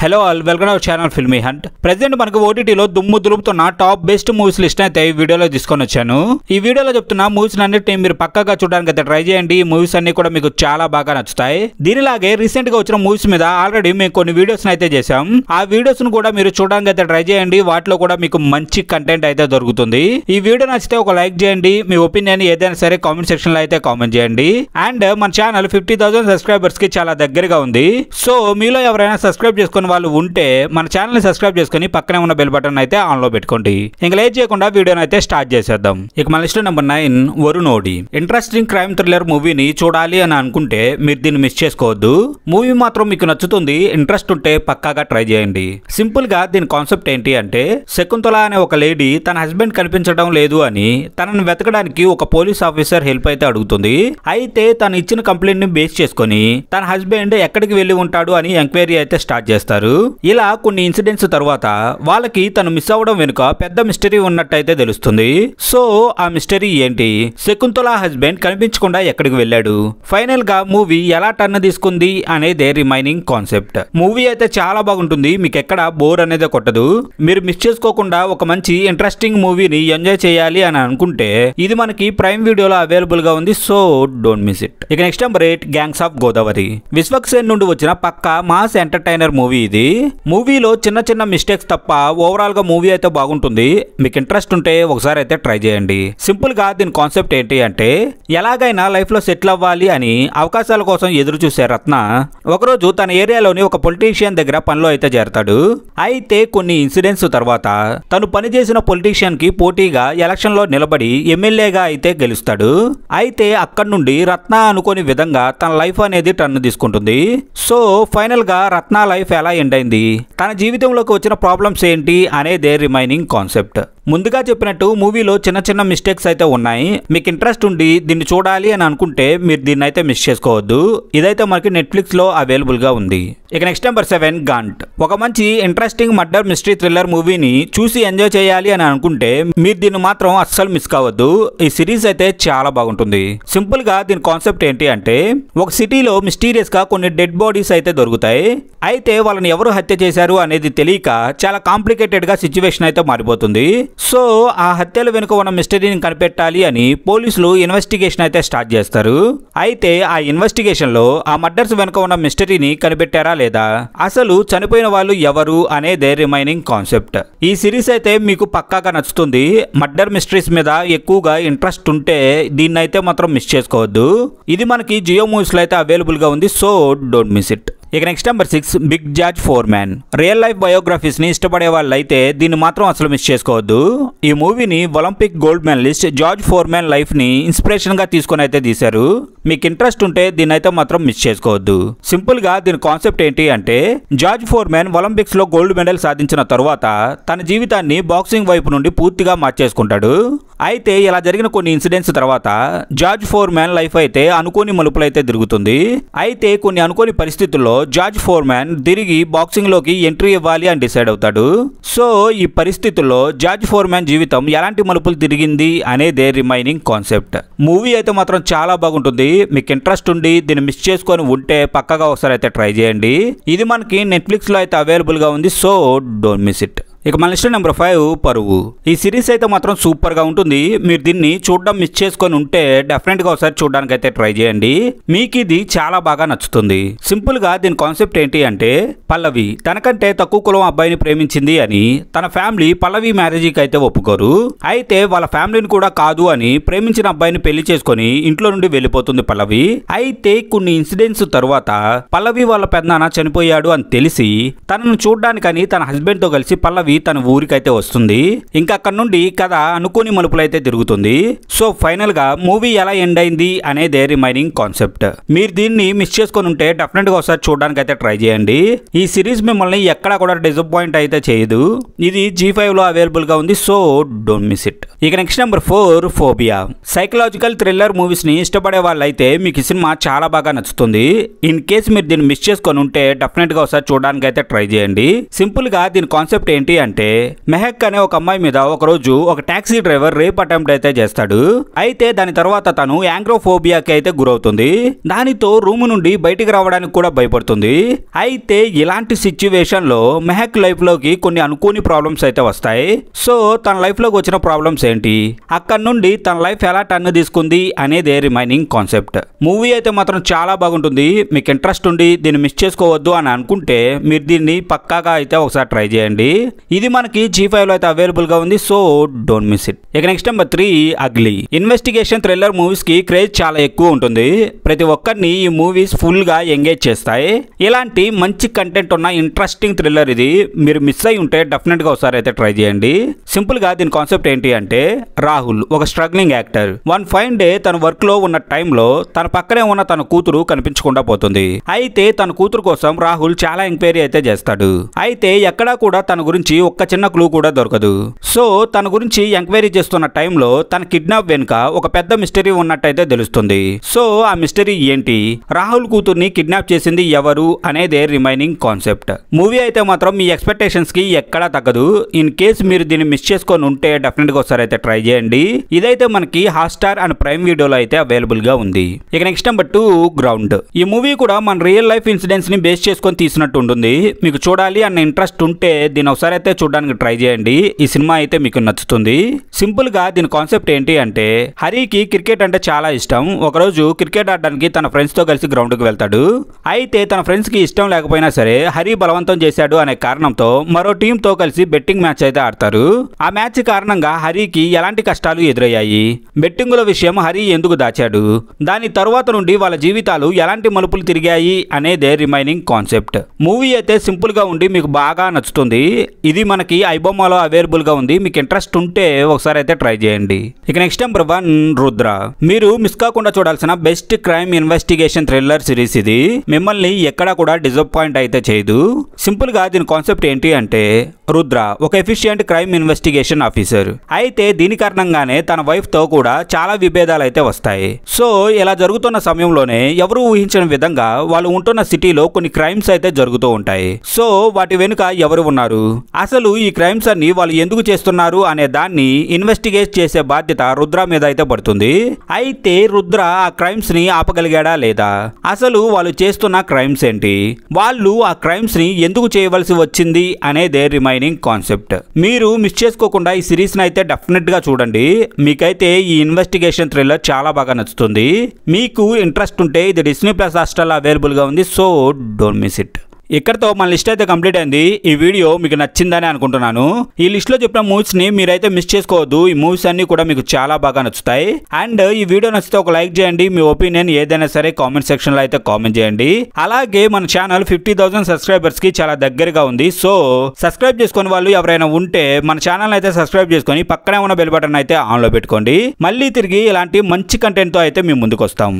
Hello all welcome our channel filmy hunt. Present మనకు ఓటీటీలో దుమ్ము దులుపుతున్న టాప్ బెస్ట్ మూవీస్ లిస్ట్ అయితే ఈ వీడియోలో తీసుకొని వచ్చాను. ఈ వీడియోలో చెప్తున్న మూవీస్ అన్నిటిని మీరు పక్కాగా చూడడానికి అయితే ట్రై చేయండి. ఈ మూవీస్ అన్ని కూడా మీకు చాలా బాగా నచ్చుతాయి. దీనిలాగే రీసెంట్ గా వచ్చిన మూవీస్ మీద ఆల్రెడీ మేము కొన్ని వీడియోస్ అయితే చేసాం. ఆ వీడియోస్ ను కూడా మీరు చూడడానికి అయితే ట్రై చేయండి. వాటిలో కూడా మీకు మంచి కంటెంట్ అయితే దొరుకుతుంది. ఈ వీడియో నచ్చితే ఒక లైక్ చేయండి. మీ ఒపీనియన్ ఏదైనా సరే కామెంట్ సెక్షన్ లో అయితే కామెంట్ చేయండి. అండ్ మన ఛానల్ 50,000 సబ్స్క్రైబర్స్ కి చాలా దగ్గరగా ఉంది. సో మీలో ఎవరైనా సబ్స్క్రైబ్ చేసుకుని వాళ్ళు ఉంటే మన ఛానల్ ని సబ్స్క్రైబ్ చేసుకుని పక్కనే ఉన్న బెల్ బటన్ అయితే ఆన్ లో పెట్టుకోండి. ఇంకా లేట్ చేయకుండా వీడియోని అయితే స్టార్ట్ చేసేద్దాం. ఇక మన లిస్ట్ నెంబర్ 9 వరుణోడి. ఇంట్రెస్టింగ్ క్రైమ్ థ్రిల్లర్ మూవీని చూడాలి అని అనుకుంటే మీరు దీన్ని మిస్ చేసుకోవద్దు. మూవీ మాత్రం మీకు నచ్చుతుంది. ఇంట్రెస్ట్ ఉంటే పక్కాగా ట్రై చేయండి. సింపుల్ గా దీని కాన్సెప్ట్ ఏంటి అంటే, శకుంతల అనే ఒక లేడీ తన హస్బెండ్ కనిపించడం లేదు అని తనను వెతకడానికి ఒక పోలీస్ ఆఫీసర్ హెల్ప్ అయితే అడుగుతుంది. అయితే తను ఇచ్చిన కంప్లైంట్ ని బేస్ చేసుకుని తన హస్బెండ్ ఎక్కడికి వెళ్లి ఉంటాడు అని ఎంక్వైరీ అయితే స్టార్ట్ చేస్తారు. ఇలా కొన్ని ఇన్సిడెంట్స్ తర్వాత వాళ్ళకి తను మిస్ అవ్వడం వెనుక పెద్ద మిస్టరీ ఉన్నట్టయితే తెలుస్తుంది. సో ఆ మిస్టరీ ఏంటి, శకుంతల హస్బెండ్ కనిపించకుండా ఎక్కడికి వెళ్ళాడు, ఫైనల్ గా మూవీ ఎలా టర్న్ తీసుకుంది అనేది రిమైనింగ్ కాన్సెప్ట్. మూవీ అయితే చాలా బాగుంటుంది. మీకు ఎక్కడ బోర్ అనేది కొట్టదు. మీరు మిస్ చేసుకోకుండా ఒక మంచి ఇంట్రెస్టింగ్ మూవీని ఎంజాయ్ చేయాలి అని అనుకుంటే ఇది మనకి ప్రైమ్ వీడియోలో అవైలబుల్ గా ఉంది. So don't miss it. ఇక next number 8 gangs of Godavari. Vishwaksen నుండి వచ్చిన పక్కా మాస్ ఎంటర్టైనర్ మూవీ ఇది. మూవీలో చిన్న చిన్న మిస్టేక్స్ తప్ప ఓవరాల్ గా మూవీ అయితే బాగుంటుంది. మీకు ఇంట్రెస్ట్ ఉంటే ఒకసారి అయితే ట్రై చేయండి. సింపుల్ గా దీని కాన్సెప్ట్ ఏంటి అంటే, ఎలాగైనా లైఫ్ లో సెటిల్ అవ్వాలి అని అవకాశాల కోసం ఎదురు చూసే రత్న ఒకరోజు తన ఏరియాలోని ఒక పొలిటీషియన్ దగ్గర పనిలో అయితే చేరతాడు. అయితే కొన్ని ఇన్సిడెంట్స్ తర్వాత తను పనిచేసిన పొలిటీషియన్ కి పోటీగా ఎలక్షన్ లో నిలబడి ఎమ్మెల్యేగా అయితే గెలుస్తాడు. అయితే అక్కడి నుండి రత్న అనుకోని విధంగా తన లైఫ్ అనేది టర్న్ తీసుకుంటుంది. సో ఫైనల్ గా రత్న లైఫ్ ఎలా ఎండ్ అయింది, తన జీవితంలోకి వచ్చిన ప్రాబ్లమ్స్ ఏంటి అనేదే రిమైనింగ్ కాన్సెప్ట్. ముందుగా చెప్పినట్టు మూవీలో చిన్న చిన్న మిస్టేక్స్ అయితే ఉన్నాయి. మీకు ఇంట్రెస్ట్ ఉండి దీన్ని చూడాలి అని అనుకుంటే మీరు దీన్ని అయితే మిస్ చేసుకోవద్దు. ఇదైతే మనకి నెట్ఫ్లిక్స్ లో అవైలబుల్ గా ఉంది. ఇక నెక్స్ట్ నెంబర్ 7 గాంట్. ఒక మంచి ఇంట్రెస్టింగ్ మర్డర్ మిస్టరీ థ్రిల్లర్ మూవీని చూసి ఎంజాయ్ చేయాలి అని అనుకుంటే మీరు దీన్ని మాత్రం అస్సలు మిస్ కావద్దు. ఈ సిరీస్ అయితే చాలా బాగుంటుంది. సింపుల్ గా దీని కాన్సెప్ట్ ఏంటి అంటే, ఒక సిటీలో మిస్టీరియస్ గా కొన్ని డెడ్ బాడీస్ అయితే దొరుకుతాయి. అయితే వాళ్ళని ఎవరు హత్య చేశారు అనేది తెలియక చాలా కాంప్లికేటెడ్ గా సిచ్యువేషన్ అయితే మారిపోతుంది. సో ఆ హత్యల వెనుక ఉన్న మిస్టరీని కనిపెట్టాలి అని పోలీసులు ఇన్వెస్టిగేషన్ అయితే స్టార్ట్ చేస్తారు. అయితే ఆ ఇన్వెస్టిగేషన్ లో ఆ మర్డర్స్ వెనుక ఉన్న మిస్టరీని కనిపెట్టారా లేదా, అసలు చనిపోయిన వాళ్ళు ఎవరు అనేదే రిమైనింగ్ కాన్సెప్ట్. ఈ సిరీస్ అయితే మీకు పక్కాగా నచ్చుతుంది. మర్డర్ మిస్టరీస్ మీద ఎక్కువగా ఇంట్రెస్ట్ ఉంటే దీన్ని అయితే మాత్రం మిస్ చేసుకోవద్దు. ఇది మనకి జియో మూవీస్ లో అయితే అవైలబుల్ గా ఉంది. So don't miss it. ఇక next number 6 big George Foreman. Real life biographies ని ఇష్టపడే వాళ్ళు అయితే దీన్ని మాత్రం అసలు మిస్ చేసుకోవద్దు. ఈ మూవీని Olympic gold medalist George Foreman life ని ఇన్స్పిరేషన్ గా తీసుకొని అయితే తీశారు. మీకు ఇంట్రెస్ట్ ఉంటే దీన్ని అయితే మాత్రం మిస్ చేసుకోవద్దు. సింపుల్ గా దీని కాన్సెప్ట్ ఏంటి అంటే, జార్జ్ ఫోర్మ్యాన్ ఒలింపిక్స్ లో గోల్డ్ మెడల్ సాధించిన తరువాత తన జీవితాన్ని బాక్సింగ్ వైపు నుండి పూర్తిగా మార్చేసుకుంటాడు. అయితే ఇలా జరిగిన కొన్ని ఇన్సిడెంట్స్ తర్వాత జార్జ్ ఫోర్మ్యాన్ లైఫ్ అయితే అనుకోని మలుపులైతే తిరుగుతుంది. అయితే కొన్ని అనుకోని పరిస్థితుల్లో జార్జ్ ఫోర్మ్యాన్ తిరిగి బాక్సింగ్ లోకి ఎంట్రీ ఇవ్వాలి అని డిసైడ్ అవుతాడు. సో ఈ పరిస్థితుల్లో జార్జ్ ఫోర్మ్యాన్ జీవితం ఎలాంటి మలుపులు తిరిగింది అనేదే రిమైనింగ్ కాన్సెప్ట్. మూవీ అయితే మాత్రం చాలా బాగుంటుంది. మీకు ఇంట్రెస్ట్ ఉండి దీన్ని మిస్ చేసుకొని ఉంటే పక్కగా ఒకసారి అయితే ట్రై చేయండి. ఇది మనకి నెట్ఫ్లిక్స్ లో అయితే అవైలబుల్ గా ఉంది. So don't miss it. ఇక మన లిస్ట్ నెంబర్ 5 పరువు. ఈ సిరీస్ అయితే మాత్రం సూపర్ గా ఉంటుంది. మీరు దీన్ని చూడడం మిస్ చేసుకొని ఉంటే డెఫినెట్ గా ఒకసారి చూడడానికి అయితే ట్రై చేయండి. మీకు ఇది చాలా బాగా నచ్చుతుంది. సింపుల్ గా దీని కాన్సెప్ట్ ఏంటి అంటే, పల్లవి తనకంటే తక్కువ కులం అబ్బాయిని ప్రేమించింది అని తన ఫ్యామిలీ పల్లవి మ్యారేజీకి అయితే ఒప్పుకోరు. అయితే వాళ్ళ ఫ్యామిలీని కూడా కాదు అని ప్రేమించిన అబ్బాయిని పెళ్లి చేసుకొని ఇంట్లో నుండి వెళ్ళిపోతుంది పల్లవి. అయితే కొన్ని ఇన్సిడెంట్స్ తర్వాత పల్లవి వాళ్ళ పెద్దనాన్న చనిపోయాడు అని తెలిసి తనను చూడడానికని తన హస్బెండ్ తో కలిసి పల్లవి తన ఊరికైతే వస్తుంది. ఇంకా అక్కడ నుండి కథ అనుకోని మలుపులైతే తిరుగుతుంది. సో ఫైనల్ గా మూవీ ఎలా ఎండ్ అయింది అనేదే రిమైనింగ్ కాన్సెప్ట్. మీరు దీన్ని మిస్ చేసుకొని ఉంటే డెఫినెట్ గా ఒకసారి చూడడానికి అయితే ట్రై చేయండి. ఈ సిరీస్ మిమ్మల్ని ఎక్కడా కూడా డిసప్పాయింట్ అయితే చేయదు. ఇది G5 లో అవైలబుల్ గా ఉంది. So don't miss it. ఇక next number 4 phobia. Psychological thriller movies ని ఇష్టపడే వాళ్ళైతే మీకు ఈ సినిమా చాలా బాగా నచ్చుతుంది. ఇన్ కేస్ మీరు దీన్ని మిస్ చేసుకొని ఉంటే డెఫినెట్ గా ఒకసారి చూడడానికి అయితే ట్రై చేయండి. సింపుల్ గా దీని కాన్సెప్ట్ ఏంటి అంటే మెహక్ అనే ఒక అమ్మాయి మీద ఒకరోజు ఒక టాక్సీ డ్రైవర్ రేప్ అటెంప్ట్ అయితే చేస్తాడు. అయితే దాని తర్వాత తను యాంగ్రోఫోబియాకి అయితే గురవుతుంది. దానితో రూమ్ నుండి బయటికి రావడానికి కూడా భయపడుతుంది. అయితే ఇలాంటి సిచ్యువేషన్ లో మెహక్ లైఫ్ లోకి కొన్ని అనుకోని ప్రాబ్లమ్స్ అయితే వస్తాయి. సో తన లైఫ్ లోకి వచ్చిన ప్రాబ్లమ్స్ ఏంటి, అక్కడ నుండి తన లైఫ్ ఎలా టర్న్ తీసుకుంది అనేదే రిమైనింగ్ కాన్సెప్ట్. మూవీ అయితే మాత్రం చాలా బాగుంటుంది. మీకు ఇంట్రెస్ట్ ఉండి దీన్ని మిస్ చేసుకోవద్దు అని అనుకుంటే మీరు దీన్ని పక్కాగా అయితే ఒకసారి ట్రై చేయండి. ఇది మనకి G5 లో అయితే అవైలబుల్ గా ఉంది. So don't miss it. ఇక next number 3 ugly. Investigation thriller movies కి క్రేజ్ చాలా ఎక్కువ ఉంటుంది. ప్రతి ఒక్కరిని ఈ మూవీస్ ఫుల్ గా ఎంగేజ్ చేస్తాయి. ఇలాంటి మంచి కంటెంట్ ఉన్న ఇంట్రెస్టింగ్ థ్రిల్లర్ ఇది. మీరు మిస్ అయి ఉంటే డెఫినెట్ గా ఒకసారి అయితే ట్రై చేయండి. సింపుల్ గా దీని కాన్సెప్ట్ ఏంటి అంటే రాహుల్ ఒక struggling actor. One fine day తన వర్క్ లో ఉన్న టైంలో తన పక్కనే ఉన్న తన కూతురు కనిపించకుండా పోతుంది. అయితే తన కూతురు కోసం రాహుల్ చాలా ఎంక్వైరీ అయితే చేస్తాడు. అయితే ఎక్కడా కూడా తన గురించి ఒక్క చిన్న క్లూ కూడా దొరకదు. సో తన గురించి ఎంక్వైరీ చేస్తున్న టైంలో తన కిడ్నాప్ వెనుక ఒక పెద్ద మిస్టరీ ఉన్నట్టయితే తెలుస్తుంది. సో ఆ మిస్టరీ ఏంటి, రాహుల్ కూతుర్ని కిడ్నాప్ చేసింది ఎవరు అనేదే రిమైనింగ్ కాన్సెప్ట్. మూవీ అయితే మాత్రం మీ ఎక్స్పెక్టేషన్స్ కి ఎక్కడా తగ్గదు. ఇన్ కేస్ మీరు దీన్ని మిస్ చేసుకొని ఉంటే డెఫినెట్ గా ఒకసారి అయితే ట్రై చేయండి. ఇదైతే మనకి హాట్స్టార్ అండ్ ప్రైమ్ వీడియోలో అయితే అవైలబుల్ గా ఉంది. ఇక నెక్స్ట్ నెంబర్ 2 గ్రౌండ్. ఈ మూవీ కూడా మన రియల్ లైఫ్ ఇన్సిడెంట్స్ ని బేస్ చేసుకొని తీసినట్టు ఉంటుంది. మీకు చూడాలి అన్న ఇంట్రెస్ట్ ఉంటే దీని ఒకసారి అయితే చూడడానికి ట్రై చేయండి. ఈ సినిమా అయితే మీకు నచ్చుతుంది. సింపుల్ గా దీని కాన్సెప్ట్ ఏంటి అంటే హరికి క్రికెట్ అంటే చాలా ఇష్టం. ఒకరోజు క్రికెట్ ఆడడానికి తన ఫ్రెండ్స్ తో కలిసి గ్రౌండ్ కి వెళ్తాడు. అయితే తన ఫ్రెండ్స్ కి ఇష్టం లేకపోయినా సరే హరి బలవంతం చేశాడు అనే కారణంతో మరో టీమ్ తో కలిసి బెట్టింగ్ మ్యాచ్ అయితే ఆడతారు. ఆ మ్యాచ్ కారణంగా హరికి ఎలాంటి కష్టాలు ఎదురయ్యాయి, బెట్టింగుల విషయం హరి ఎందుకు దాచాడు, దాని తరువాత నుండి వాళ్ళ జీవితాలు ఎలాంటి మలుపులు తిరిగాయి అనేదే రిమైనింగ్ కాన్సెప్ట్. మూవీ అయితే సింపుల్ గా ఉండి మీకు బాగా నచ్చుతుంది. ఇది మనకి ఐబొమ్మలో అవైలబుల్ గా ఉంది. మీకు ఇంట్రెస్ట్ ఉంటే ఒకసారి అయితే ట్రై చేయండి. ఇక నెక్స్ట్ నెంబర్ 1 రుద్ర. మీరు మిస్ కాకుండా చూడాల్సిన best crime investigation thriller series ఇది. మిమ్మల్ని ఎక్కడా కూడా డిసప్పాయింట్ అయితే చేయదు. సింపుల్ గా దీని కాన్సెప్ట్ ఏంటి అంటే రుద్ర ఒక ఎఫిషియెంట్ క్రైమ్ ఇన్వెస్టిగేషన్ ఆఫీసర్. అయితే దీని కారణంగానే తన వైఫ్ తో కూడా చాలా విభేదాలు అయితే వస్తాయి. సో ఇలా జరుగుతున్న సమయంలోనే ఎవరు ఊహించని విధంగా వాళ్ళు ఉంటున్న సిటీలో కొన్ని క్రైమ్స్ అయితే జరుగుతూ ఉంటాయి. సో వాటి వెనుక ఎవరు ఉన్నారు, అసలు ఈ క్రైమ్స్ అన్ని వాళ్ళు ఎందుకు చేస్తున్నారు అనే దాన్ని ఇన్వెస్టిగేట్ చేసే బాధ్యత రుద్ర మీద అయితే పడుతుంది. అయితే రుద్ర ఆ క్రైమ్స్ ని ఆపగలిగాడా లేదా, అసలు వాళ్ళు చేస్తున్న క్రైమ్స్ ఏంటి, వాళ్ళు ఆ క్రైమ్స్ ని ఎందుకు చేయవలసి వచ్చింది అనేదే రిమైనింగ్ కాన్సెప్ట్. మీరు మిస్ చేసుకోకుండా ఈ సిరీస్ ని అయితే డెఫినెట్ గా చూడండి. మీకైతే ఈ ఇన్వెస్టిగేషన్ థ్రిల్లర్ చాలా బాగా నచ్చుతుంది. మీకు ఇంట్రెస్ట్ ఉంటే ఇది Disney+ హాట్‌స్టార్లో అవైలబుల్ గా ఉంది. So don't miss it. ఇక్కడతో మన లిస్ట్ అయితే కంప్లీట్ అయింది. ఈ వీడియో మీకు నచ్చిందని అనుకుంటున్నాను. ఈ లిస్ట్ లో చెప్పిన మూవీస్ ని మీరైతే మిస్ చేసుకోవద్దు. ఈ మూవీస్ అన్ని కూడా మీకు చాలా బాగా నచ్చుతాయి. అండ్ ఈ వీడియో నచ్చితే ఒక లైక్ చేయండి. మీ ఒపీనియన్ ఏదైనా సరే కామెంట్ సెక్షన్ లో అయితే కామెంట్ చేయండి. అలాగే మన ఛానల్ 50,000 సబ్స్క్రైబర్స్ కి చాలా దగ్గరగా ఉంది. సో సబ్స్క్రైబ్ చేసుకుని వాళ్ళు ఎవరైనా ఉంటే మన ఛానల్ అయితే సబ్స్క్రైబ్ చేసుకొని పక్కనే ఉన్న బెల్ బటన్ అయితే ఆన్ లో పెట్టుకోండి. మళ్ళీ తిరిగి ఇలాంటి మంచి కంటెంట్ తో అయితే మేము ముందుకు వస్తాం.